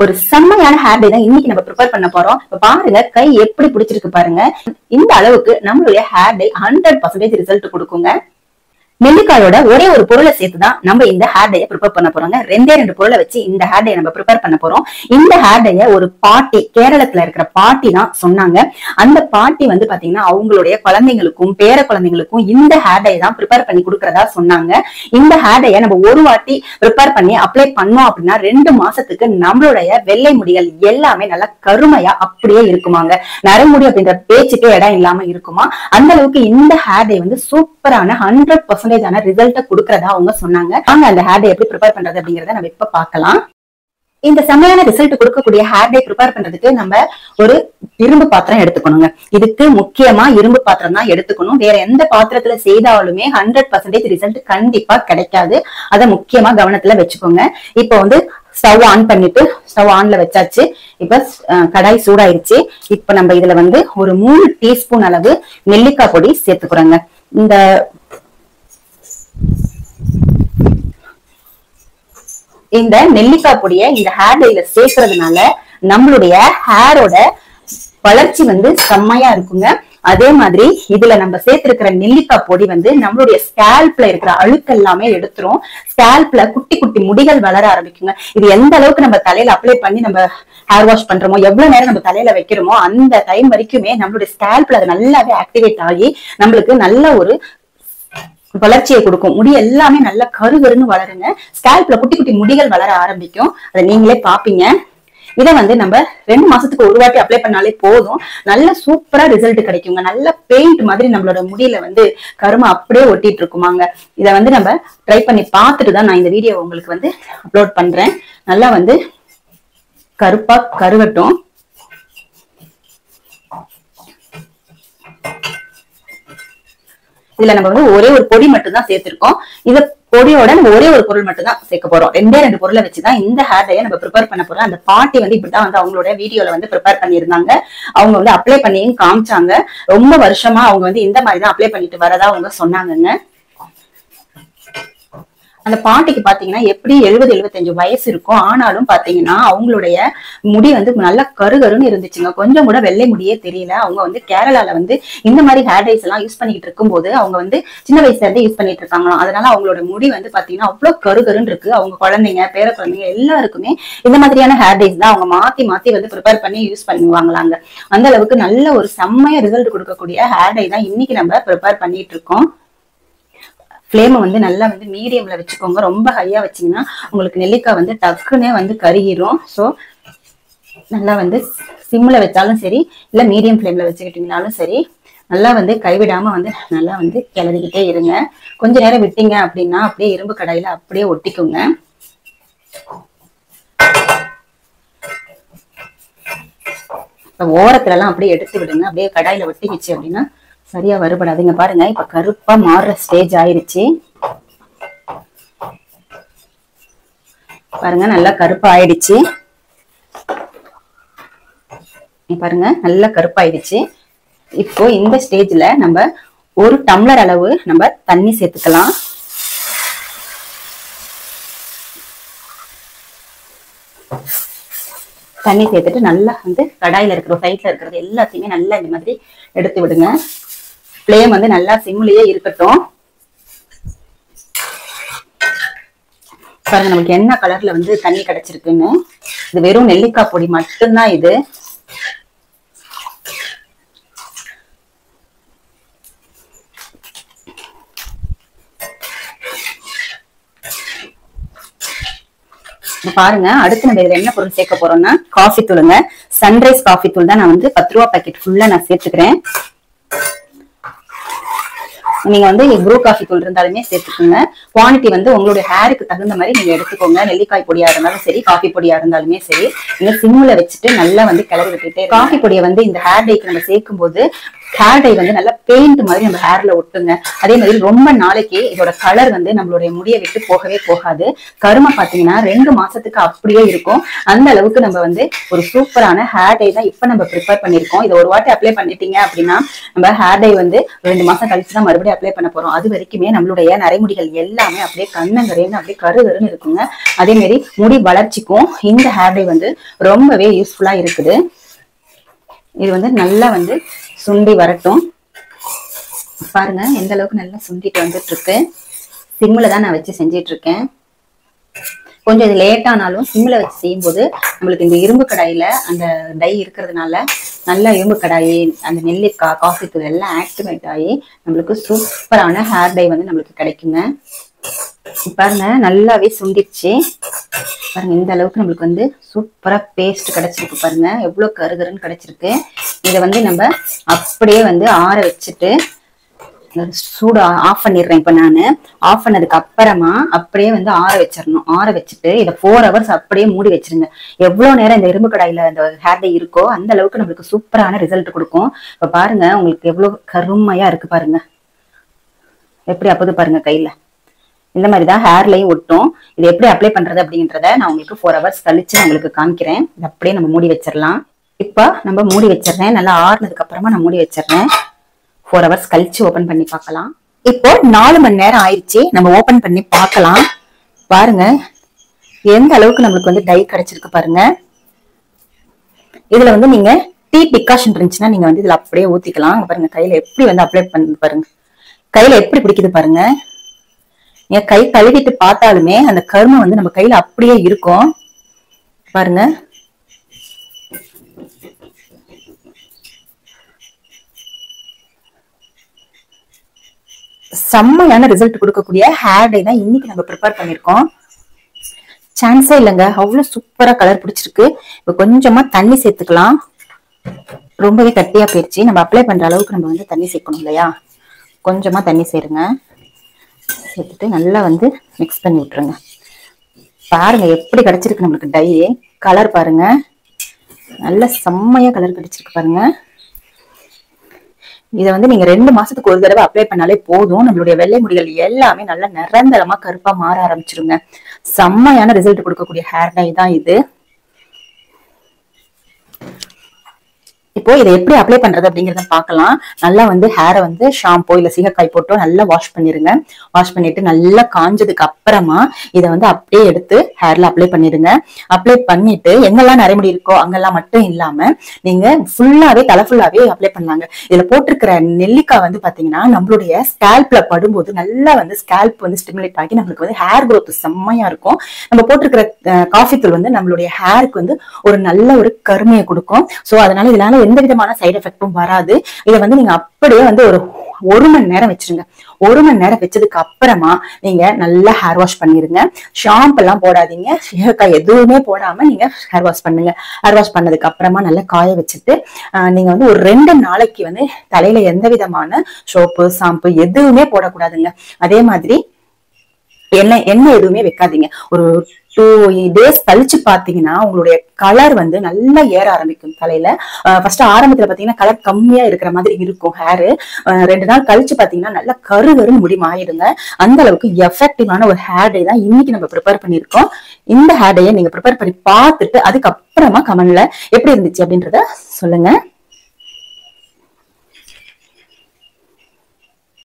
ஒரு செம்மையான ஹேர் டே தான் இன்னைக்கு நம்ம ப்ரிப்பேர் பண்ண போறோம். இப்ப பாருங்க கை எப்படி பிடிச்சிருக்கு பாருங்க. இந்த அளவுக்கு நம்மளுடைய ஹேர் டே 100% ரிசல்ட் கொடுக்குங்க. நெல்லிக்காயோட ஒரே ஒரு பொருளை சேர்த்துதான் நம்ம இந்த ஹேர் டேயை ப்ரிப்பேர் பண்ண போறோங்க. ரெண்டு பொருளை வச்சு இந்த ஹேர் டே நம்ம ப்ரிப்பேர் பண்ண போறோம். இந்த ஹேர் டேயை ஒரு பாட்டி, கேரளத்துல இருக்கிற பாட்டி தான் சொன்னாங்க. அந்த பாட்டி வந்து பாத்தீங்கன்னா அவங்களுடைய குழந்தைங்களுக்கும் பேர குழந்தைங்களுக்கும் இந்த ஹேர் டே தான் ப்ரிப்பேர் பண்ணி கொடுக்கறதா சொன்னாங்க. இந்த ஹேர் டேயை நம்ம ஒரு வாட்டி ப்ரிப்பேர் பண்ணி அப்ளை பண்ணோம் அப்படின்னா 2 மாசத்துக்கு நம்மளுடைய வெள்ளை முடிகள் எல்லாமே நல்லா கருமையா அப்படியே இருக்குமாங்க. நரைமுடி அப்படின்ற பேச்சுக்கே இடம் இல்லாம இருக்குமா. அந்த அளவுக்கு இந்த ஹேர் டே வந்து சூப்பரான 100% ரிசல்ட் கொடுக்கறதா அவங்க சொன்னாங்க. வாங்க அந்த ஹேர் டே எப்படி ப்ரிப்பேர் பண்றது அப்படிங்கறத நம்ம இப்ப பார்க்கலாம். இந்த செம்மையான ரிசல்ட் கொடுக்கக்கூடிய ஹேர் டே ப்ரிப்பேர் பண்றதுக்கு நம்ம ஒரு இரும்பு பாத்திரம் எடுத்துக்கணுங்க. இதுக்கு முக்கியமா இரும்பு பாத்திரம் தான் எடுத்துக்கணும். வேற எந்த பாத்திரத்துல செய்தாலுமே 100% ரிசல்ட் கண்டிப்பா கிடைக்காது. அதை முக்கியமா கவனத்துல வச்சுக்கோங்க. இப்ப வந்து ஸ்டவ் ஆன் பண்ணிட்டு ஸ்டவ் ஆன்ல வச்சாச்சு. இப்ப கடாய் சூடாயிருச்சு. இப்ப நம்ம இதுல வந்து ஒரு 3 டீஸ்பூன் அளவு நெல்லிக்காய் பொடி சேர்த்துக்கிறோங்க. இந்த நெல்லிக்காய் பொடியை இந்த ஹேர் டேல சேர்க்கறதுனால நம்மளுடைய ஹேரோட வளர்ச்சி வந்து செம்மையா இருக்குங்க. அதே மாதிரி இதுல நம்ம சேர்த்திருக்கிற நெல்லிக்காய் பொடி வந்து நம்மளுடைய ஸ்கேல்ப்ல இருக்கிற அழுக்கு எல்லாமே எடுத்துரும். ஸ்கேல்ப்ல குட்டி குட்டி முடிகள் வளர ஆரம்பிக்குங்க. இது எந்த அளவுக்கு நம்ம தலையில அப்ளை பண்ணி நம்ம ஹேர் வாஷ் பண்றோமோ, எவ்வளவு நேரம் நம்ம தலையில வைக்கிறோமோ அந்த டைம் வரைக்குமே நம்மளுடைய ஸ்கேல்ப்ல அது நல்லாவே ஆக்டிவேட் ஆகி நம்மளுக்கு நல்ல ஒரு வளர்ச்சியை கொடுக்கும். முடி எல்லாமே நல்லா கருகருன்னு வளருங்க. ஸ்கேல்ப்ல குட்டி குட்டி முடிகள் வளர ஆரம்பிக்கும். அதை நீங்களே பாப்பீங்க. இதை வந்து நம்ம 2 மாசத்துக்கு ஒரு வாட்டி அப்ளை பண்ணாலே போதும். நல்ல சூப்பரா ரிசல்ட் கிடைக்குங்க. நல்ல பெயிண்ட் மாதிரி நம்மளோட முடியில வந்து கருமை அப்படியே ஒட்டிட்டு இருக்குமாங்க. இதை வந்து நம்ம ட்ரை பண்ணி பார்த்துட்டு தான் நான் இந்த வீடியோ உங்களுக்கு வந்து அப்லோட் பண்றேன். நல்லா வந்து கருப்பா கருகட்டும். இதுல நம்ம வந்து ஒரே ஒரு பொடி மட்டும் தான் சேர்த்திருக்கோம். இத பொடியோட நம்ம ஒரே ஒரு பொருள் மட்டும் தான் சேர்க்க போறோம். 2 பொருளை வச்சுதான் இந்த ஹேர் டேயை நம்ம ப்ரிப்பேர் பண்ண போறோம். அந்த பாட்டி வந்து இப்படிதான் வந்து அவங்களோட வீடியோல வந்து ப்ரிப்பேர் பண்ணியிருந்தாங்க. அவங்க வந்து அப்ளை பண்ணியும் காமிச்சாங்க. ரொம்ப வருஷமா அவங்க வந்து இந்த மாதிரி தான் அப்ளை பண்ணிட்டு வரதா அவங்க சொன்னாங்கங்க. அந்த பாட்டிக்கு பாத்தீங்கன்னா எப்படி 70-75 வயசு இருக்கும். ஆனாலும் பாத்தீங்கன்னா அவங்களுடைய முடி வந்து நல்லா கருகருன்னு இருந்துச்சுங்க. கொஞ்சம் கூட வெள்ளை முடியே தெரியல. அவங்க வந்து கேரளால வந்து இந்த மாதிரி ஹேர் டைஸ் எல்லாம் யூஸ் பண்ணிட்டு இருக்கும் போது அவங்க வந்து சின்ன வயசுல இருந்தே யூஸ் பண்ணிட்டு இருக்காங்களாம். அதனால அவங்களோட முடி வந்து பாத்தீங்கன்னா அவ்வளவு கருகருன்னு இருக்கு. அவங்க குழந்தைங்க, பேர குழந்தைங்க எல்லாருக்குமே இந்த மாதிரியான ஹேர் டைஸ் தான் அவங்க மாத்தி மாத்தி வந்து ப்ரிப்பேர் பண்ணி யூஸ் பண்ணுவாங்களாங்க. அந்த அளவுக்கு நல்ல ஒரு செம்மைய ரிசல்ட் கொடுக்கக்கூடிய ஹேர் டை தான் இன்னைக்கு நம்ம ப்ரிப்பேர் பண்ணிட்டு இருக்கோம். ஃப்ளேமை வந்து நல்லா வந்து மீடியம்ல வச்சுக்கோங்க. ரொம்ப ஹையா வச்சீங்கன்னா உங்களுக்கு நெல்லிக்காய் வந்து டக்குன்னே வந்து கருகிரும். ஸோ நல்லா வந்து சிம்ல வச்சாலும் சரி, இல்ல மீடியம் ஃப்ளேம்ல வச்சுக்கிட்டீங்கனாலும் சரி, நல்லா வந்து கைவிடாம வந்து நல்லா வந்து கிளறிக்கிட்டே இருங்க. கொஞ்ச நேரம் விட்டீங்க அப்படின்னா அப்படியே இரும்பு கடாயில அப்படியே ஒட்டிக்குங்க. ஓரத்துல எல்லாம் அப்படியே எடுத்து விடுங்க. அப்படியே கடாயில ஒட்டிக்கிச்சு அப்படின்னா சரியா வருபடாதுங்க. பாருங்க இப்ப கருப்பா மாறுற ஸ்டேஜ் ஆயிருச்சு. பாருங்க நல்லா கருப்பா ஆயிடுச்சு. பாருங்க நல்லா கருப்பாயிடுச்சு. இப்போ இந்த ஸ்டேஜ்ல நம்ம 1 டம்ளர் அளவு நம்ம தண்ணி சேர்த்துக்கலாம். தண்ணி சேர்த்துட்டு நல்லா வந்து கடாயில இருக்கிற சைட்ல இருக்கிறது எல்லாத்தையுமே நல்லா இந்த மாதிரி எடுத்து விடுங்க. ஃப்ளேம் வந்து நல்லா சிம்லயே இருக்கட்டும். பாருங்க நமக்கு என்ன கலர்ல வந்து தண்ணி கிடைச்சிருக்குன்னு. இது வெறும் நெல்லிக்காய் பொடி மட்டும்தான் இது. பாருங்க அடுத்து நம்ம இதுல என்ன பொருள் சேர்க்க போறோம்னா காஃபி தூளுங்க. சன்ரைஸ் காஃபி தூள் தான் நான் வந்து 10 ரூபா பாக்கெட் ஃபுல்லா நான் சேர்த்துக்கிறேன். நீங்க வந்து ப்ரூ காஃபி தூள் இருந்தாலுமே சேர்த்துக்கோங்க. குவான்டிட்டி வந்து உங்களுடைய ஹேருக்கு தகுந்த மாதிரி நீங்க எடுத்துக்கோங்க. நெல்லிக்காய் பொடியா இருந்தாலும் சரி, காஃபி பொடியா இருந்தாலுமே சரி, நீங்க சிம்ல வச்சுட்டு நல்லா வந்து கிளறி விட்டுட்டே. காஃபி பொடியை வந்து இந்த ஹேர் டேக்கு நம்ம சேர்க்கும் போது ஹேர் டை வந்து நல்லா பெயிண்ட் மாதிரி நம்ம ஹேர்ல ஒட்டுங்க. அதே மாதிரி ரொம்ப நாளைக்கு இதோட கலர் வந்து நம்மளுடைய முடியை விட்டு போகவே போகாது. கருமை பாத்தீங்கன்னா 2 மாசத்துக்கு அப்படியே இருக்கும். அந்த அளவுக்கு நம்ம வந்து ஒரு சூப்பரான ஹேர் டை தான் இப்ப நம்ம ப்ரிப்பேர் பண்ணிருக்கோம். இதை ஒரு வாட்டி அப்ளை பண்ணிட்டீங்க அப்படின்னா நம்ம ஹேர் டை வந்து 2 மாசம் கழிச்சு தான் மறுபடியும் அப்ளை பண்ண போறோம். அது வரைக்குமே நம்மளுடைய நரைமுடிகள் எல்லாமே அப்படியே கண்ணங்கரைன்னு அப்படியே கருகருன்னு இருக்குங்க. அதே மாதிரி முடி வளர்ச்சிக்கும் இந்த ஹேர் டை வந்து ரொம்பவே யூஸ்ஃபுல்லா இருக்குது. இது வந்து நல்லா வந்து சுண்டி வரட்டும். பாருங்க எந்த அளவுக்கு நல்லா சுண்டிட்டு வந்துட்டு இருக்கு. சிம்ல தான் நான் வச்சு செஞ்சிட்டு இருக்கேன். கொஞ்சம் இது லேட் ஆனாலும் சிம்ல வச்சு செய்யும் போது நம்மளுக்கு இந்த இரும்பு கடாயில அந்த டை இருக்கிறதுனால நல்லா இரும்பு கடாயி அந்த நெல்லிக்காய் காஃபி தூள் எல்லாம் ஆக்டிவேட் ஆகி நம்மளுக்கு சூப்பரான ஹேர் டை வந்து நம்மளுக்கு கிடைக்குங்க. பாருங்க நல்லாவே சுண்டிடுச்சு. பாருங்க இந்த அளவுக்கு நம்மளுக்கு வந்து சூப்பரா பேஸ்ட் கிடைச்சிருக்கு. பாருங்க எவ்வளவு கருகருன்னு கிடைச்சிருக்கு. இதை வந்து நம்ம அப்படியே வந்து ஆற வச்சுட்டு சூடு ஆஃப் பண்ணிடுறேன். இப்ப நானு ஆஃப் பண்ணதுக்கு அப்புறமா அப்படியே வந்து ஆற வச்சிடணும். ஆற வச்சுட்டு இதை 4 hours அப்படியே மூடி வச்சிருங்க. எவ்வளவு நேரம் இந்த இரும்பு கடாயில இந்த ஹேர் டை இருக்கோ அந்த அளவுக்கு நம்மளுக்கு சூப்பரான ரிசல்ட் கொடுக்கும். இப்ப பாருங்க உங்களுக்கு எவ்வளவு கருமையா இருக்கு பாருங்க. எப்படி அப்போது பாருங்க கையில இந்த மாதிரிதான் ஹேர்லையும் ஒட்டும். இது எப்படி அப்ளை பண்றது அப்படின்றத நான் உங்களுக்கு 4 hours கழிச்சு நான் உங்களுக்கு காமிக்கிறேன். இது அப்படியே நம்ம மூடி வச்சிடலாம். இப்ப நம்ம மூடி வச்சிடறேன். நல்லா ஆறுனதுக்கு அப்புறமா நான் மூடி வச்சிடறேன். 4 hours கழிச்சு ஓபன் பண்ணி பார்க்கலாம். இப்போ 4 மணி நேரம் ஆயிடுச்சு. நம்ம ஓபன் பண்ணி பார்க்கலாம். பாருங்க எந்த அளவுக்கு நம்மளுக்கு வந்து டை கிடைச்சிருக்கு பாருங்க. இதுல வந்து நீங்க டீ டிகாஷன் இருந்துச்சுன்னா நீங்க வந்து இதுல அப்படியே ஊத்திக்கலாம். பாருங்க கையில எப்படி வந்து அப்ளை பண்ணி பாருங்க. கையில எப்படி பிடிக்குது பாருங்க. நீங்க கை கழுவிட்டு பார்த்தாலுமே அந்த கருமை வந்து நம்ம கையில அப்படியே இருக்கும். பாருங்க செம்மையான ரிசல்ட் கொடுக்கக்கூடிய ஹேர் டை தான் இன்னைக்கு நம்ம ப்ரிப்பேர் பண்ணிருக்கோம். சான்ஸே இல்லைங்க, அவ்வளவு சூப்பரா கலர் பிடிச்சிருக்கு. இப்ப கொஞ்சமா தண்ணி சேர்த்துக்கலாம். ரொம்பவே கட்டியா போயிடுச்சு. நம்ம அப்ளை பண்ற அளவுக்கு நம்ம வந்து தண்ணி சேர்க்கணும் இல்லையா? கொஞ்சமா தண்ணி சேருங்க. சேர்த்துட்டு நல்லா வந்து மிக்ஸ் பண்ணி விட்டுருங்க. பாருங்க எப்படி கிடைச்சிருக்கு நம்மளுக்கு டை. கலர் பாருங்க நல்ல செம்மையா கலர் கிடைச்சிருக்கு பாருங்க. இதை வந்து நீங்க 2 மாசத்துக்கு ஒரு தடவை அப்ளை பண்ணாலே போதும். நம்மளுடைய வெள்ளை முடிகள் எல்லாமே நல்லா நிரந்தரமா கருப்பா மாற ஆரம்பிச்சிருங்க. செம்மையான ரிசல்ட் கொடுக்கக்கூடிய ஹேர் டை தான் இது. இப்போ இதை எப்படி அப்ளை பண்றது அப்படிங்கறத பார்க்கலாம். நல்லா வந்து ஹேரை வந்து ஷாம்போ இல்ல சீகக்காய் போட்டோ நல்லா வாஷ் பண்ணிருங்க. வாஷ் பண்ணிட்டு நல்லா காஞ்சதுக்கு அப்புறமா இதை வந்து அப்படியே எடுத்து ஹேர்ல அப்ளை பண்ணிடுங்க. அப்ளை பண்ணிட்டு எங்கெல்லாம் நரைமுடி இருக்கோ அங்கெல்லாம் மட்டும் இல்லாம நீங்க ஃபுல்லாவே தலை ஃபுல்லாவே அப்ளை பண்ணலாங்க. இதுல போட்டிருக்கிற நெல்லிக்காய் வந்து பாத்தீங்கன்னா நம்மளுடைய ஸ்கேல்ப்ல படும்போது நல்லா வந்து ஸ்கேல்ப் வந்து ஸ்டிமுலேட் ஆகி நம்மளுக்கு வந்து ஹேர் growth செம்மையா இருக்கும். நம்ம போட்டிருக்கிற காஃபி தூள் வந்து நம்மளுடைய ஹேருக்கு வந்து ஒரு நல்ல ஒரு கருமையை கொடுக்கும். சோ அதனால இதனால எந்த விதமான சைடு எஃபெக்டும் வராது. இதை வந்து நீங்க அப்படியே வந்து ஒரு 1 மணி நேரம் வச்சிருங்க. 1 மணி நேரம் வச்சதுக்கு அப்புறமா நீங்க நல்லா ஹேர் வாஷ் பண்ணிருங்க. ஷாம்பு எல்லாம் போடாதீங்க. சீகக்காய் எதுவுமே போடாம நீங்க ஹேர் வாஷ் பண்ணுங்க. ஹேர் வாஷ் பண்ணதுக்கு அப்புறமா நல்லா காய வச்சுட்டு நீங்க வந்து ஒரு 2 நாளைக்கு வந்து தலையில எந்த விதமான சோப்பு ஷாம்பு எதுவுமே போடக்கூடாதுங்க. அதே மாதிரி எண்ணெய் எதுவுமே வைக்காதீங்க. ஒரு 2 days கழிச்சு பாத்தீங்கன்னா உங்களுடைய கலர் வந்து நல்லா ஏற ஆரம்பிக்கும் தலையில. ஃபர்ஸ்ட் ஆரம்பத்துல பாத்தீங்கன்னா கலர் கம்மியா இருக்கிற மாதிரி இருக்கும் ஹேரு. 2 நாள் கழிச்சு பாத்தீங்கன்னா நல்லா கருகருன்னு முடி மாறிடுங்க. அந்த அளவுக்கு எஃபெக்டிவான ஒரு ஹேர் டை தான் இன்னைக்கு நம்ம ப்ரிப்பேர் பண்ணிருக்கோம். இந்த ஹேர் டையை நீங்க ப்ரிப்பேர் பண்ணி பார்த்துட்டு அதுக்கப்புறமா கமெண்ட்ல எப்படி இருந்துச்சு அப்படின்றத சொல்லுங்க.